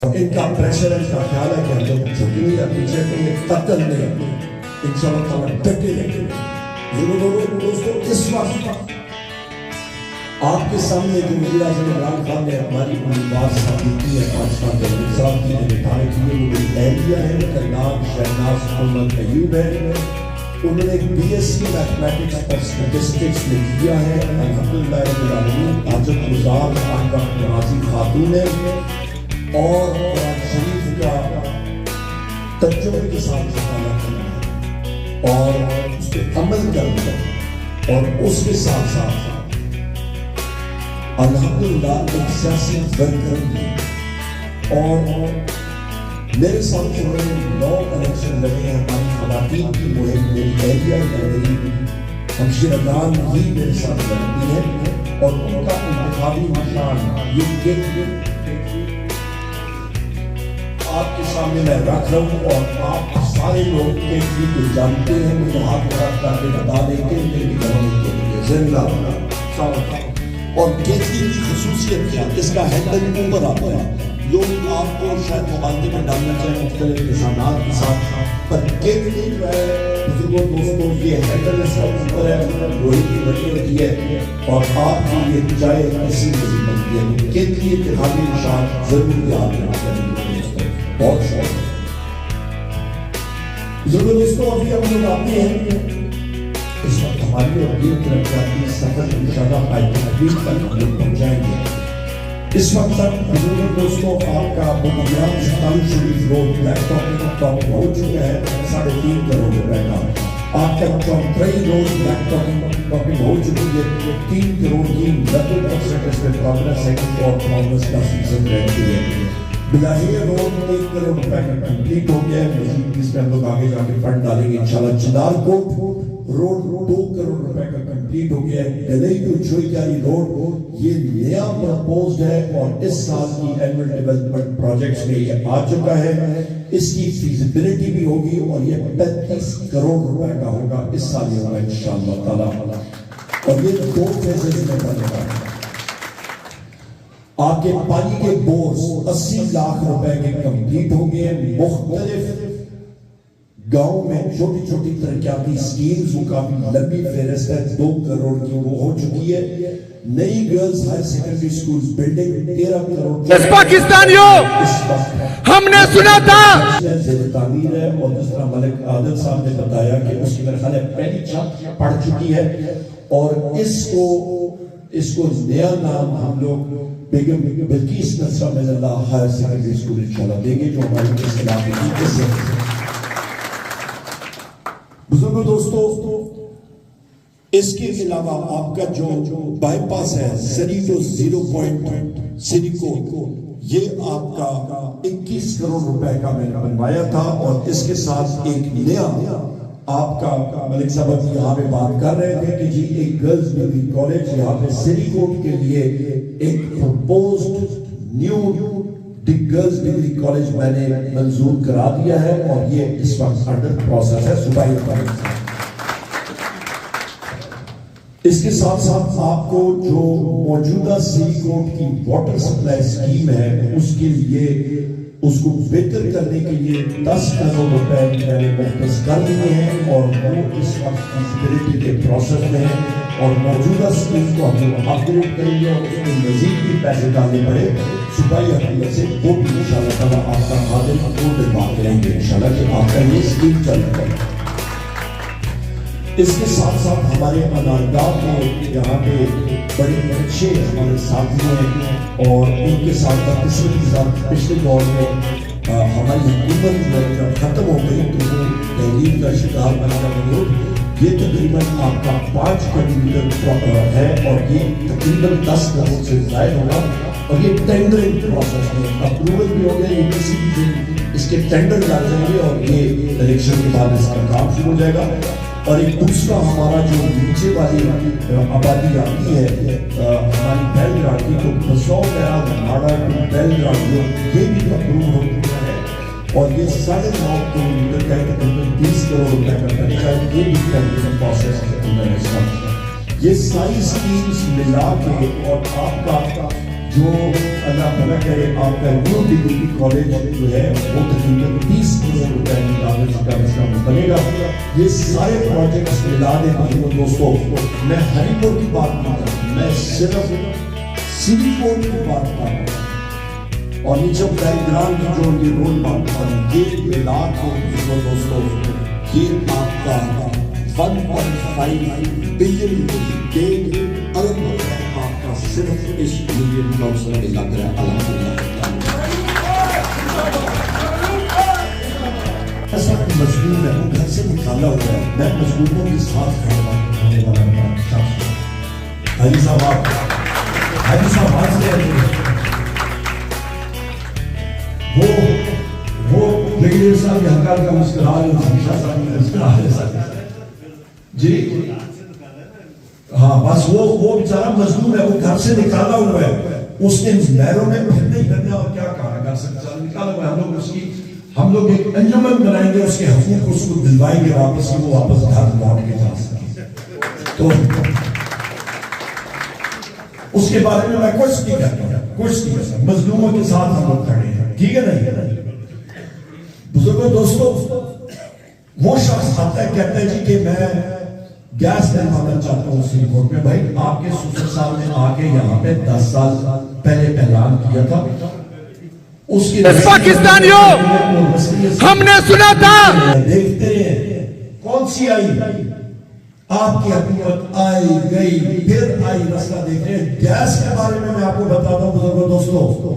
ان کا پریشر ان کا خیال ہے کہ ہم لوگ جھکیں یا پیچھے کو یہ قتل نہیں انشاءاللہ تعالیٰ ڈٹے رہیں گے ضرور دوستو اس وقت آپ کے سامنے جو وزیر اعظم عمران خان نے ہماری بات ثابت کی ہے پاکستان کے نظام کی نے بٹھانے کی وہ میری اہلیہ ہے ان کا نام شہناز محمد ایوب ہے انہوں نے بی ایس سی میتھمیٹکس اور اسٹیٹسٹکس میں کیا ہے الحمدللہ رب العالمین حاجت گزار خانقاہ نوازی خاتون ہے اور قرآن شریف کا ترجمے کے ساتھ مطالعہ کرنا ہے اور اس پہ عمل کرنا ہے اور اس کے ساتھ ساتھ الحمدللہ ایک سیاسی ورکر ہے اور میرے ساتھ جو ہے 9 الیکشن لگے ہیں ہماری خواتین کی مہم میری اہلیہ میری ہمشیرگان ہی میرے ساتھ لڑتی ہے اور ان کا انتخابی نشان یہ آپ کے سامنے میں رکھ رہا ہوں اور آپ سارے لوگ کیسلی کو جانتے ہیں مجھے ہاتھ رکھ کر کے بتا دیں کہ میری گھروں کے لیے زندہ اور کیسلی کی خصوصیت کیا اس کا ہینڈل اوپر آتا ہے لوگ آپ کو شاید مقابلے میں ڈالنا چاہیں مختلف کسانات کے ساتھ پر کیسلی جو ہے بزرگوں دوستوں یہ ہینڈل اس کا اوپر ہے لوہے کی بنی ہوتی ہے اور آپ کی یہ چاہے کسی بھی بنتی ہے کیسلی انتخابی نشان ضرور یاد رکھنا چاہیے بہت شوق ضرور دوستوں ابھی ہم لوگ آتے ہیں اس وقت ہماری اور یہ ترقیاتی سفر انشاءاللہ آئی تحریر تک ہم لوگ پہنچائیں گے اس وقت تک ضرور دوستوں آپ کا بنیاد شیطان شریف روڈ لیپ ٹاپ ہو چکا ہے 3.5 کروڑ روپے کا آپ کا چوتھائی روڈ لیپ ٹاپ ہو چکی ہے 3 کروڑ کی 90% اس میں پروگرس ہے اور پروگرس کا سیزن رہتی ہے بلاہیہ روڈ 1 کروڑ روپے کا کمپلیٹ ہو گیا ہے مزید اس میں ہم لوگ آگے جا کے فنڈ ڈالیں گے انشاءاللہ چنار کوٹ روڈ 2 کروڑ روپے کا کمپلیٹ ہو گیا ہے گلئی ٹو چوئیکاری روڈ یہ نیا پرپوزڈ ہے اور اس سال کی اینول ڈیولپمنٹ پروجیکٹس میں یہ آ چکا ہے اس کی فیزیبلٹی بھی ہوگی اور یہ 35 کروڑ روپے کا ہوگا اس سال یہ ہوگا انشاءاللہ تعالی اور یہ 2 فیزز میں بنے گا آپ کے پانی کے بورز 80 لاکھ روپے کے کمپلیٹ ہوں گے مختلف گاؤں میں چھوٹی چھوٹی ترقیاتی سکیمز وہ کافی لمبی فہرست ہے 2 کروڑ کی وہ ہو چکی ہے نئی girls high secondary schools building 13 crore پاکستانیوں ہم نے سنا تھا زیر تعمیر ہے اور جس طرح ملک عادل صاحب نے بتایا کہ اس کی میرے خیال ہے پہلی چھت پڑ چکی ہے اور اس کو نیا نام ہم لوگ بیگم بلقیس نصرہ من اللہ ہائر سیکنڈری سکول انشاءاللہ دیں گے جو ہماری اصطلاح میں سے بزرگوں دوستو اس کے علاوہ آپ کا جو بائی پاس ہے سری ٹو 0 پوائنٹ سری کو یہ آپ کا 21 کروڑ روپے کا میں نے بنوایا تھا اور اس کے ساتھ ایک نیا آپ کا ملک صاحب ابھی یہاں پہ بات کر رہے تھے کہ جی ایک گرلز ڈگری کالج یہاں پہ سری کوٹ کے لیے ایک proposed new girls degree college میں نے منظور کرا دیا ہے اور یہ اس وقت انڈر پروسیس ہے صوبائی حکومت اس کے ساتھ ساتھ آپ کو جو موجودہ سری کوٹ کی واٹر سپلائی سکیم ہے اس کے لیے اس کو بہتر کرنے کے لیے 10 کروڑ روپے میں نے مختص کر دیے ہیں اور وہ اس وقت فیزیبلٹی کے پروسیس میں ہے اور موجودہ سکیم کو ہم لوگ اپ گریڈ کریں گے اور اس میں مزید بھی پیسے ڈالنے پڑے صوبائی حکومت سے وہ بھی انشاءاللہ تعالیٰ آپ کا حاضر کو دلوا کریں گے انشاءاللہ کہ آپ کا یہ سکیم چل رہا ہے اس کے ساتھ ساتھ ہمارے انارگاہ میں یہاں پہ بڑے اچھے ہمارے ساتھی ہیں اور ان کے ساتھ قسمت کے ساتھ پچھلے دور میں ہماری حکومت جب ختم ہو گئی تو وہ تحریر کا شکار بنا رہے یہ تقریباً آپ کا 5 کلومیٹر ہے اور یہ تقریباً 10 کروڑ سے زائد ہوگا اور یہ ٹینڈرنگ پروسیس میں اپروول بھی ہو گیا یہ کسی بھی دن اس کے ٹینڈر جا جائیں گے اور یہ الیکشن کے بعد اس کا کام شروع ہو جائے گا اور ایک دوسرا ہمارا جو نیچے والی آبادی آتی ہے ہماری بیل گراڈ کی تو بسو میرا ہمارا بیل گراڈ یہ بھی اپروو ہو چکا ہے اور یہ 9.5 کلومیٹر کا تقریباً 20 کروڑ روپے کا بنے گا یہ بھی ٹینڈر پروسیس کے اندر ہے یہ ساری اسکیمز ملا کے اور آپ کا جو اللہ تعالیٰ کرے آپ کا نیو ڈگری کالج جو ہے وہ تقریباً 30 کروڑ روپے کی لاگت کا مسئلہ بنے گا. یہ سارے پروجیکٹس ملا دیں بھائیوں دوستوں. میں ہری پور کی بات نہیں کر رہا, میں صرف سری پور کی بات کر رہا ہوں اور نیچے بیکگراؤنڈ کی جو یہ رول بات کر رہا ہوں. یہ ملا کے دوستوں یہ آپ کا 1.5 بلین ڈیڑھ ارب روپے آپ کا صرف اس یونین کاؤنسل میں لگ رہا ہے. الحمدللہ ایسا مضمون ہے وہ گھر سے نکالا ہوا ہے. میں مضمونوں کے ساتھ کھڑا والا شخص حاجی صاحب آج سے وہ بریگیڈیئر صاحب یہاں کا مسکرا رہے ہیں, صاحب مسکرا رہے ہیں جی ہاں بس وہ بیچارہ مظلوم ہے, وہ گھر سے نکالا ہوا ہے. اس نے لہروں میں پھرنے کرنا اور کیا کہا گھر سے بیچارہ نکالا ہوا ہے. ہم لوگ ایک انجمن بنائیں گے, اس کے حقوق اس کو دلوائیں گے واپس, وہ واپس گھر لوٹ کے جا سکے. تو اس کے بارے میں میں کچھ نہیں کہتا, کچھ نہیں کہتا. مظلوموں کے ساتھ ہم لوگ کھڑے ہیں, ٹھیک ہے نہیں بزرگوں دوستوں. وہ شخص آتا ہے کہتا ہے جی کہ میں گیس دلوانا چاہتا ہوں سری کورٹ میں. بھائی آپ کے سسر صاحب نے آ کے یہاں پہ 10 سال پہلے اعلان کیا تھا. اس کے پاکستانیوں ہم نے سنا تھا, دیکھتے ہیں کون سی آئی آپ کی حکومت آئی گئی پھر آئی مسئلہ دیکھ رہے ہیں. گیس کے بارے میں آپ کو بتاتا ہوں بزرگوں دوستوں.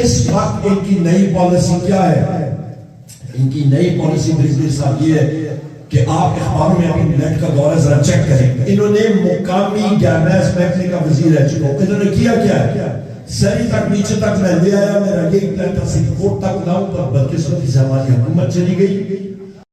اس وقت ان کی نئی پالیسی کیا ہے؟ ان کی نئی پالیسی بریگیڈیئر صاحب یہ ہے کہ آپ اخباروں میں اپنی نیٹ کا دورہ ذرا چیک کریں. انہوں نے مقامی گیس محکمے کا وزیر رہ چکا, انہوں نے کیا ہے سری تک نیچے تک میں لے آیا. میرا یہ پلان تھا سری کورٹ تک لاؤں پر بدقسمتی سے ہماری حکومت چلی گئی.